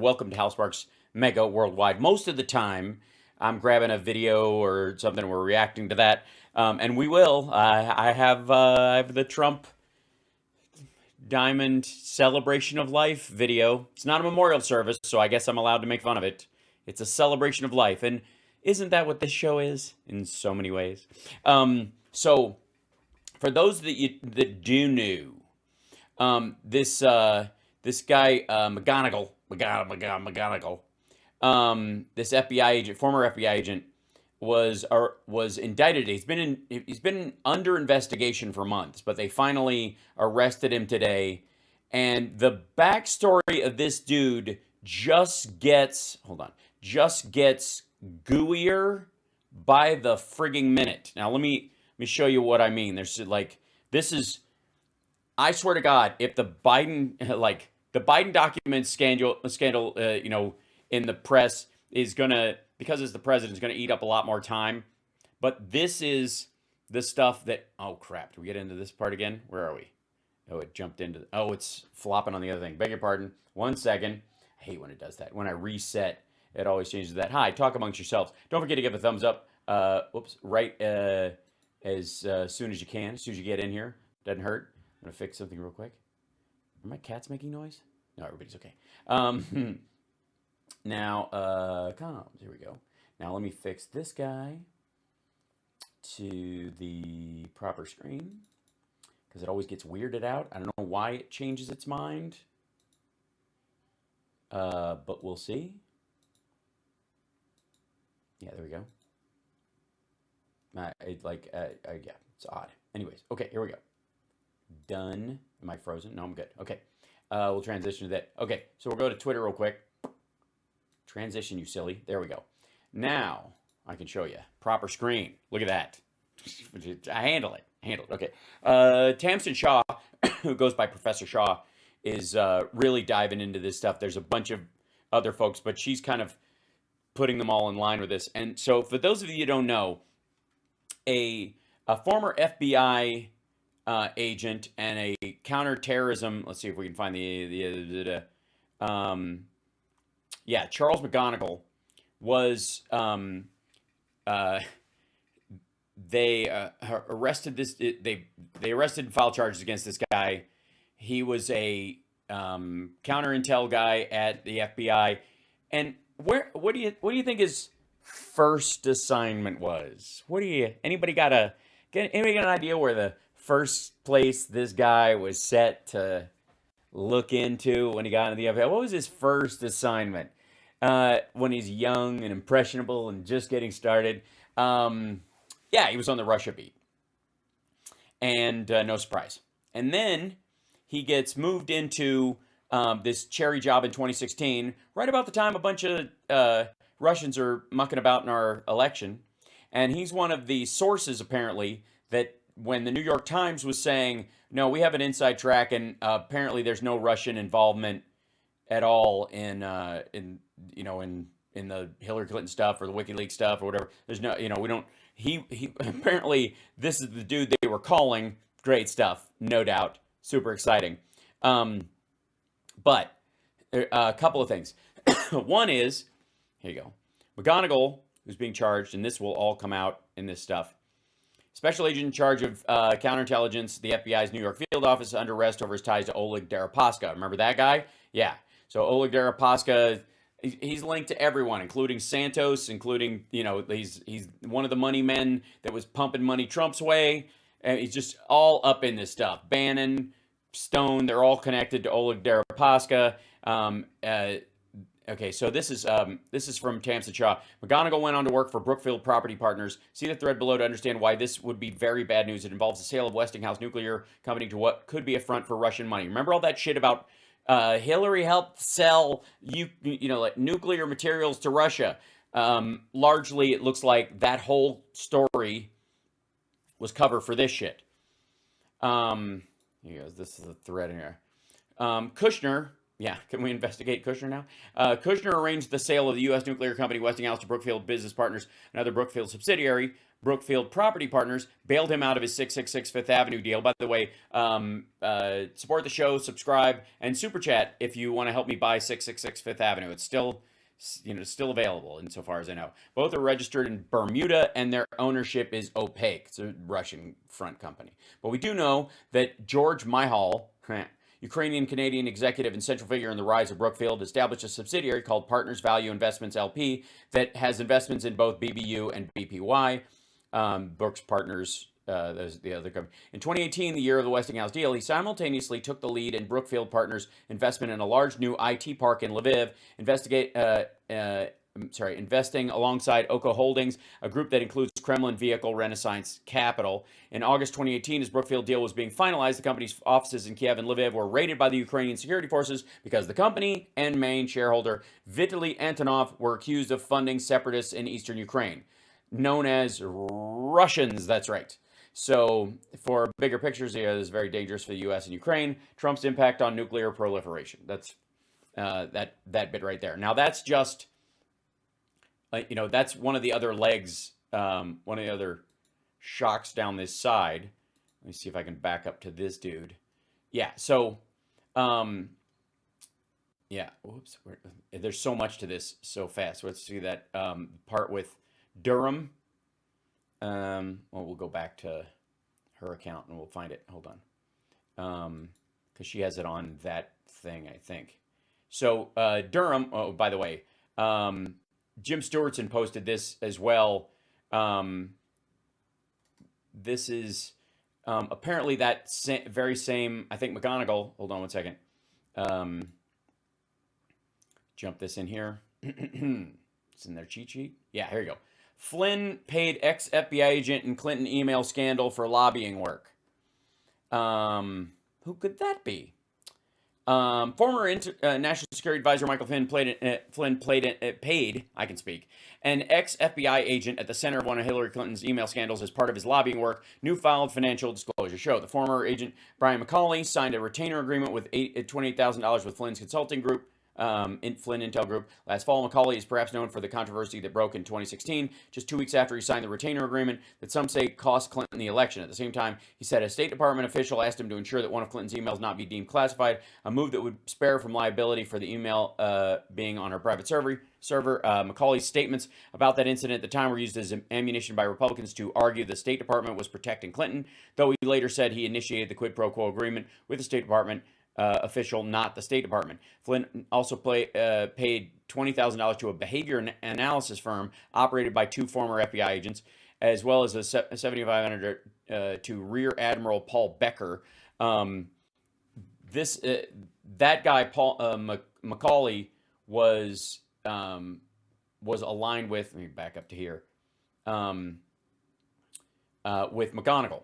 Welcome to Housemarque's Mega Worldwide. Most of the time, I'm grabbing a video or something. We're reacting to that, and we will. I have the Trump Diamond Celebration of Life video. It's not a memorial service, so I guess I'm allowed to make fun of it. It's a celebration of life, and isn't that what this show is in so many ways? So, for those that do know, this guy McGonigal, this FBI agent, former FBI agent, was indicted. He's been under investigation for months, but they finally arrested him today. And the backstory of this dude just gets gooier by the frigging minute. Now let me show you what I mean. There's this is, I swear to God, if the Biden document scandal, in the press is gonna, because it's the president, is gonna eat up a lot more time. But this is the stuff that, oh crap, do we get into this part again? Where are we? Oh, it jumped into, oh, it's flopping on the other thing. Beg your pardon. 1 second. I hate when it does that. When I reset, it always changes that. Hi, talk amongst yourselves. Don't forget to give a thumbs up. Right as soon as you can, as soon as you get in here. Doesn't hurt. I'm gonna fix something real quick. Are my cats making noise? No, everybody's okay. Now, comms. Here we go. Now let me fix this guy to the proper screen because it always gets weirded out. I don't know why it changes its mind, but we'll see. Yeah, there we go. Yeah, it's odd. Anyways, okay, here we go. Done. Am I frozen? No, I'm good. Okay. We'll transition to that. Okay, so we'll go to Twitter real quick. Transition, you silly. There we go. Now, I can show you. Proper screen. Look at that. I handle it. Okay. Tamsin Shaw, who goes by Professor Shaw, is really diving into this stuff. There's a bunch of other folks, but she's kind of putting them all in line with this. And so, for those of you who don't know, a former FBI agent and a counterterrorism. Let's see if we can find Charles McGonigal was they arrested this. They arrested and filed charges against this guy. He was a counter intel guy at the FBI. And what do you think his first assignment was? Anybody got an idea where the first place this guy was set to look into when he got into the FBI? What was his first assignment when he's young and impressionable and just getting started? He was on the Russia beat. And no surprise. And then he gets moved into this cherry job in 2016, right about the time a bunch of Russians are mucking about in our election. And he's one of the sources, apparently, that when the New York Times was saying, no, we have an inside track, and apparently there's no Russian involvement at all in the Hillary Clinton stuff or the WikiLeaks stuff or whatever. There's no, we don't. He apparently this is the dude they were calling. Great stuff, no doubt, super exciting. But a couple of things. One is, here you go, McGonigal, who's being charged, and this will all come out in this stuff. Special agent in charge of counterintelligence, the FBI's New York field office, under arrest over his ties to Oleg Deripaska. Remember that guy? Yeah. So Oleg Deripaska, he's linked to everyone, including Santos, including, he's one of the money men that was pumping money Trump's way. And he's just all up in this stuff. Bannon, Stone, they're all connected to Oleg Deripaska. Okay, so this is from Tamsin Shaw. McGonigal went on to work for Brookfield Property Partners. See the thread below to understand why this would be very bad news. It involves the sale of Westinghouse Nuclear Company to what could be a front for Russian money. Remember all that shit about Hillary helped sell nuclear materials to Russia? Largely, it looks like that whole story was cover for this shit. Here goes. This is a thread in here. Kushner, Yeah, can we investigate Kushner now? Kushner arranged the sale of the U.S. nuclear company Westinghouse to Brookfield Business Partners, another Brookfield subsidiary. Brookfield Property Partners bailed him out of his 666 Fifth Avenue deal. By the way, support the show, subscribe, and super chat if you want to help me buy 666 Fifth Avenue. It's still, still available insofar as I know. Both are registered in Bermuda, and their ownership is opaque. It's a Russian front company. But we do know that George Mihal, Ukrainian-Canadian executive and central figure in the rise of Brookfield, established a subsidiary called Partners Value Investments LP that has investments in both BBU and BPY. Brooks Partners, the other company. In 2018, the year of the Westinghouse deal, he simultaneously took the lead in Brookfield Partners' investment in a large new IT park in Lviv, investing alongside Oko Holdings, a group that includes Kremlin Vehicle Renaissance Capital. In August 2018, as Brookfield deal was being finalized, the company's offices in Kiev and Lviv were raided by the Ukrainian security forces because the company and main shareholder Vitaly Antonov were accused of funding separatists in eastern Ukraine, known as Russians. That's right. So, for bigger pictures, it is very dangerous for the U.S. and Ukraine. Trump's impact on nuclear proliferation. That's that bit right there. Now, that's just, that's one of the other legs, one of the other shocks down this side. Let me see if I can back up to this dude. Yeah. So, yeah. Whoops. There's so much to this so fast. Let's see that part with Durham. Well, we'll go back to her account and we'll find it. Hold on. Because she has it on that thing, I think. So, Durham, oh, by the way, Jim Stewartson posted this as well. This is apparently that very same, I think McGonigal, hold on one second. Jump this in here. It's in their cheat sheet. Yeah, here you go. Flynn paid ex-FBI agent in Clinton email scandal for lobbying work. Who could that be? Former National Security Advisor Michael Flynn paid, I can speak, an ex-FBI agent at the center of one of Hillary Clinton's email scandals as part of his lobbying work, new filed financial disclosure show. The former agent, Brian McCauley, signed a retainer agreement with $28,000 with Flynn's consulting group, Flynn Intel Group. Last fall, McCauley is perhaps known for the controversy that broke in 2016, just 2 weeks after he signed the retainer agreement that some say cost Clinton the election. At the same time, he said a State Department official asked him to ensure that one of Clinton's emails not be deemed classified, a move that would spare from liability for the email being on her private server. McCauley's statements about that incident at the time were used as ammunition by Republicans to argue the State Department was protecting Clinton, though he later said he initiated the quid pro quo agreement with the State Department official, not the State Department. Flynn also paid $20,000 to a behavior analysis firm operated by 2 former FBI agents, as well as a $7,500 to Rear Admiral Paul Becker. That guy, Paul McCauley, was aligned with. Let me back up to here. With McGonigal.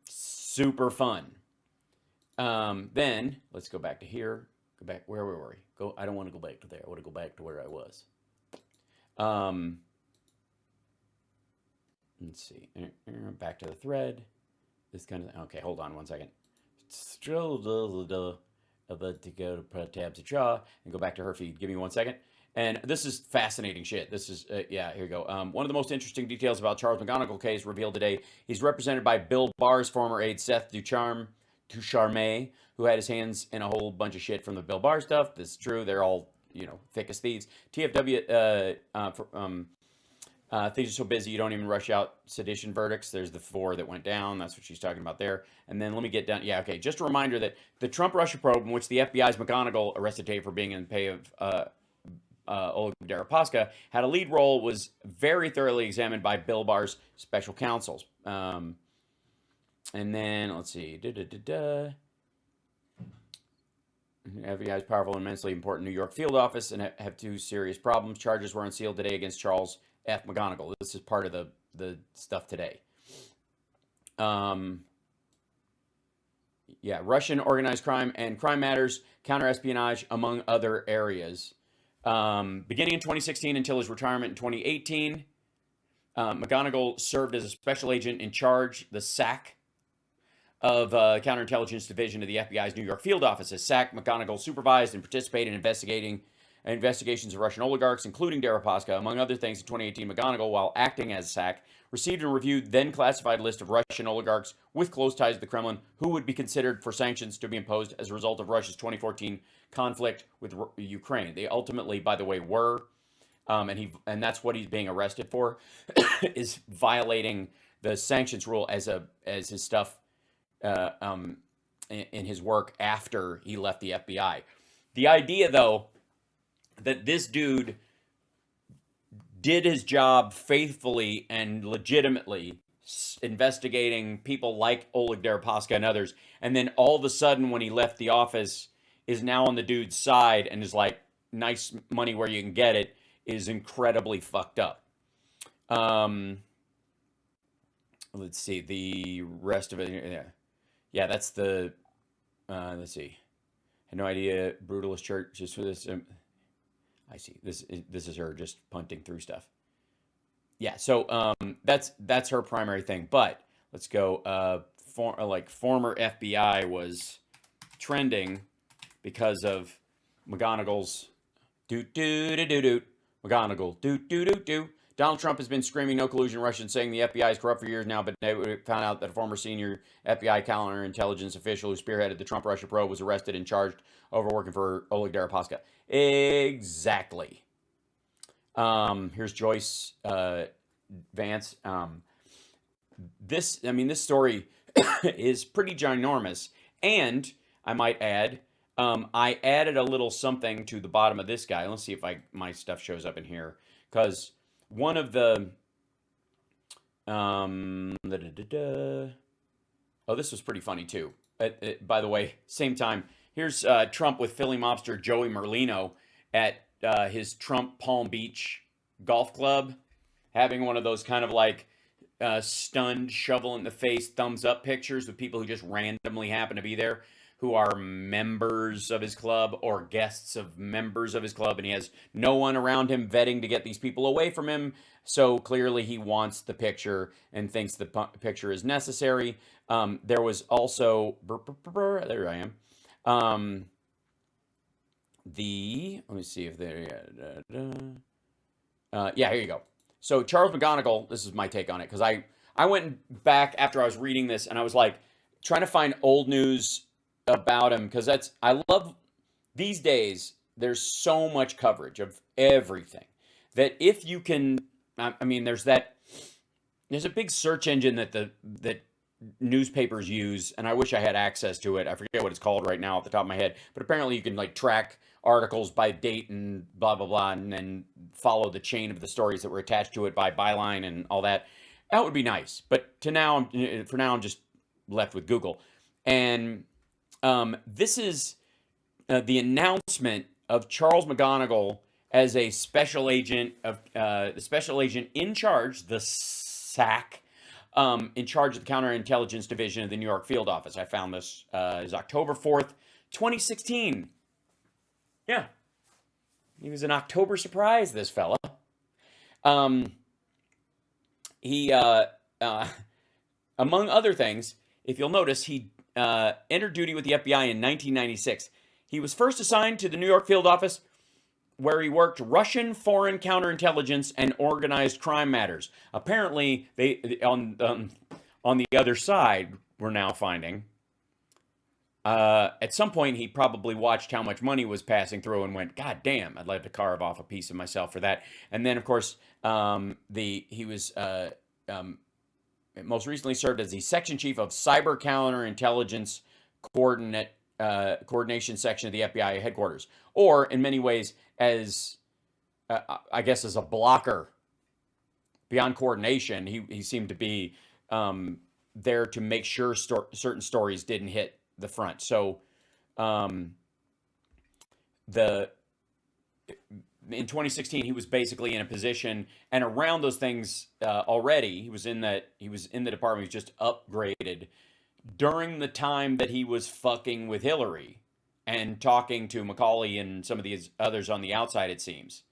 Super fun. Then let's go back to here. Go back. Where were we? I don't want to go back to there. I want to go back to where I was. Let's see. Back to the thread. This kind of. Okay, hold on one second. To go to tabs to jaw and go back to her feed. Give me 1 second. And this is fascinating shit. This is, yeah, here you go. One of the most interesting details about Charles McGonigal case revealed today. He's represented by Bill Barr's former aide, Seth Ducharme, who had his hands in a whole bunch of shit from the Bill Barr stuff. This is true. They're all, thick as thieves. TFW, things are so busy you don't even rush out sedition verdicts. There's the 4 that went down. That's what she's talking about there. And then let me get down. Yeah, okay. Just a reminder that the Trump-Russia probe, in which the FBI's McGonigal arrested today for being in the pay of Oleg Deripaska, had a lead role, was very thoroughly examined by Bill Barr's special counsels. And then, let's see. FBI is powerful and immensely important New York field office and have 2 serious problems. Charges were unsealed today against Charles F. McGonigal. This is part of the stuff today. Yeah, Russian organized crime and crime matters, counterespionage, among other areas. Beginning in 2016 until his retirement in 2018, McGonigal served as a special agent in charge, the SAC, of Counterintelligence Division of the FBI's New York field office. As SAC, McGonigal supervised and participated in investigations of Russian oligarchs, including Deripaska. Among other things, in 2018, McGonigal, while acting as SAC, received and reviewed then classified list of Russian oligarchs with close ties to the Kremlin who would be considered for sanctions to be imposed as a result of Russia's 2014 conflict with Ukraine. They ultimately, by the way, were, and that's what he's being arrested for, is violating the sanctions rule as his stuff in his work after he left the FBI. The idea, though, that this dude did his job faithfully and legitimately, investigating people like Oleg Deripaska and others, and then all of a sudden when he left the office is now on the dude's side and is like, nice money where you can get it, is incredibly fucked up. Let's see, the rest of it. Yeah, that's the, let's see. Had no idea, brutalist church, just for this. I see. This is her just punting through stuff. Yeah, so that's her primary thing. But let's go. Former FBI was trending because of McGonigal's McGonigal Donald Trump has been screaming no collusion Russian, saying the FBI is corrupt for years now, but they found out that a former senior FBI counterintelligence official who spearheaded the Trump-Russia probe was arrested and charged over working for Oleg Deripaska. Exactly. Here's Joyce Vance. This story is pretty ginormous, and I might add, I added a little something to the bottom of this guy. Let's see if my stuff shows up in here, because one of the oh, this was pretty funny too. By the way, same time, here's Trump with Philly mobster Joey Merlino at his Trump Palm Beach golf club, having one of those kind of like stunned, shovel in the face, thumbs up pictures with people who just randomly happen to be there, who are members of his club or guests of members of his club, and he has no one around him vetting to get these people away from him. So clearly he wants the picture and thinks the picture is necessary. There was also, there I am. Let me see if there, yeah, here you go. So Charles McGonigal, this is my take on it, because I went back after I was reading this and I was like trying to find old news about him, because I love these days. There's so much coverage of everything that if you can, there's a big search engine that newspapers use, and I wish I had access to it. I forget what it's called right now off the top of my head, but apparently you can like track articles by date and blah blah blah, and then follow the chain of the stories that were attached to it by byline and all that. That would be nice, but for now I'm just left with Google. And this is the announcement of Charles McGonigal as a special agent the special agent in charge, the SAC, in charge of the Counterintelligence Division of the New York field office. I found this is October 4th, 2016. Yeah, he was an October surprise, this fella. He, among other things, if you'll notice, he entered duty with the FBI in 1996. He was first assigned to the New York field office, where he worked Russian foreign counterintelligence and organized crime matters. Apparently, they on the other side, we're now finding, at some point he probably watched how much money was passing through and went, God damn, I'd like to carve off a piece of myself for that. And then, of course, he was most recently served as the section chief of cyber counterintelligence coordination section of the FBI headquarters, or in many ways as I guess as a blocker. Beyond coordination, he seemed to be there to make sure certain stories didn't hit the front. So in 2016, he was basically in a position, and around those things already, he was in the department. He was just upgraded during the time that he was fucking with Hillary and talking to Macaulay and some of these others on the outside, it seems.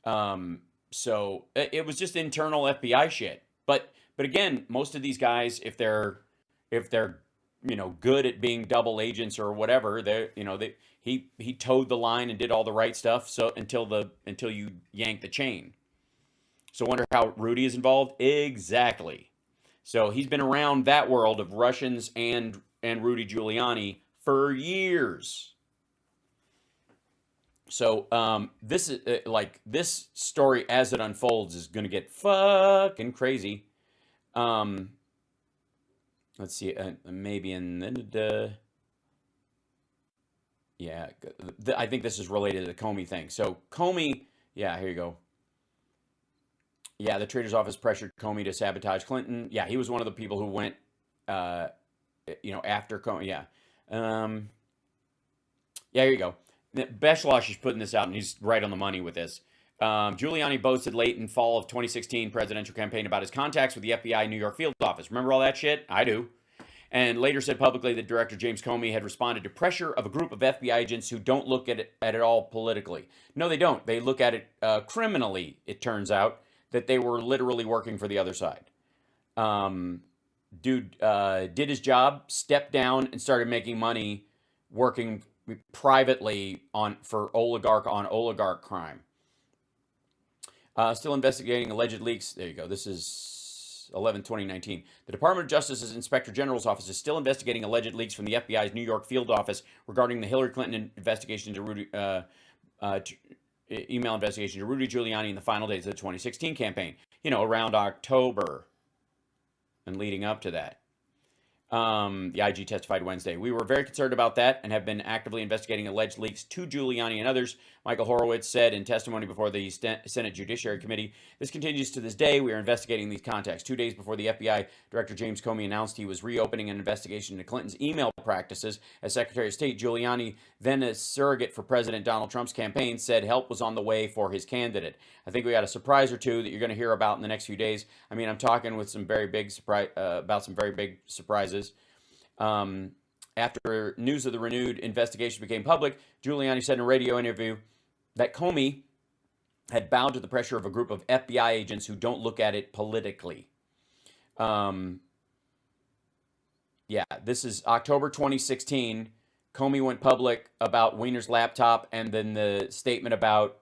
So it was just internal FBI shit. But again, most of these guys, if they're good at being double agents or whatever. He towed the line and did all the right stuff. So until you yank the chain. So wonder how Rudy is involved? Exactly. So he's been around that world of Russians and Rudy Giuliani for years. So this is this story as it unfolds is going to get fucking crazy. Let's see, maybe in the yeah, I think this is related to the Comey thing. So Comey, yeah, here you go. Yeah, the Trader's Office pressured Comey to sabotage Clinton. Yeah, he was one of the people who went, after Comey. Yeah, yeah, here you go. Beschloss is putting this out, and he's right on the money with this. Giuliani boasted late in fall of 2016 presidential campaign about his contacts with the FBI New York field office. Remember all that shit? I do. And later said publicly that Director James Comey had responded to pressure of a group of FBI agents who don't look at it all politically. No, they don't. They look at it criminally, it turns out, that they were literally working for the other side. Dude did his job, stepped down, and started making money working privately for oligarch crime. Still investigating alleged leaks. There you go. This is 11/2019. The Department of Justice's Inspector General's office is still investigating alleged leaks from the FBI's New York field office regarding the Hillary Clinton investigation to Rudy, email investigation to Rudy Giuliani in the final days of the 2016 campaign. Around October and leading up to that. The IG testified Wednesday. We were very concerned about that and have been actively investigating alleged leaks to Giuliani and others, Michael Horowitz said in testimony before the Senate Judiciary Committee. This continues to this day. We are investigating these contacts. 2 days before the FBI Director James Comey announced he was reopening an investigation into Clinton's email practices as Secretary of State, Giuliani, then a surrogate for President Donald Trump's campaign, said help was on the way for his candidate. I think we got a surprise or two that you're going to hear about in the next few days. I mean, I'm talking with some very big about some very big surprises. After news of the renewed investigation became public, Giuliani said in a radio interview that Comey had bowed to the pressure of a group of FBI agents who don't look at it politically. This is October 2016. Comey went public about Weiner's laptop and then the statement about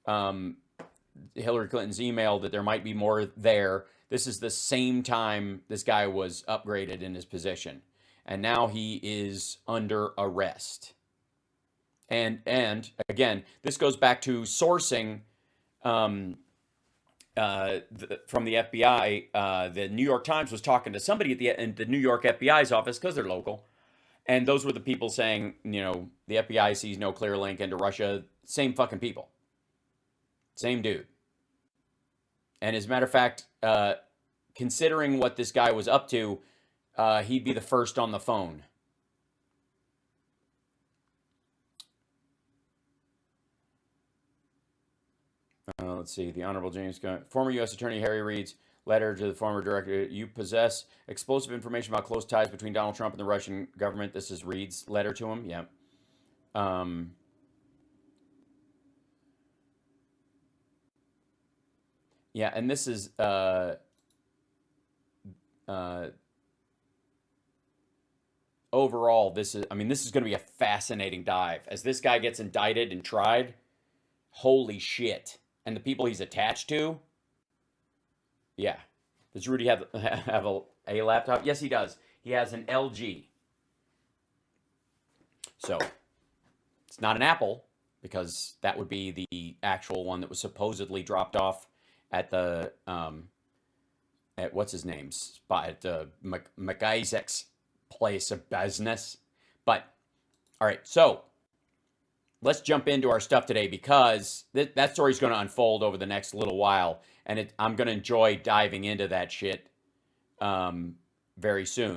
Hillary Clinton's email that there might be more there. This is the same time this guy was upgraded in his position. And now he is under arrest. And again, this goes back to sourcing from the FBI. The New York Times was talking to somebody at the New York FBI's office because they're local. And those were the people saying, the FBI sees no clear link into Russia. Same fucking people. Same dude. And as a matter of fact, considering what this guy was up to, he'd be the first on the phone. Let's see. The Honorable former U.S. Attorney Harry Reid's letter to the former director. You possess explosive information about close ties between Donald Trump and the Russian government. This is Reid's letter to him. Yeah. Yeah, and this is overall, this is going to be a fascinating dive. As this guy gets indicted and tried, holy shit. And the people he's attached to, yeah. Does Rudy have a laptop? Yes, he does. He has an LG. So, it's not an Apple, because that would be the actual one that was supposedly dropped off at the, at what's his name? Spot at the McIsaac's place of business. But, all right, so let's jump into our stuff today, because that story's going to unfold over the next little while, and I'm going to enjoy diving into that shit very soon.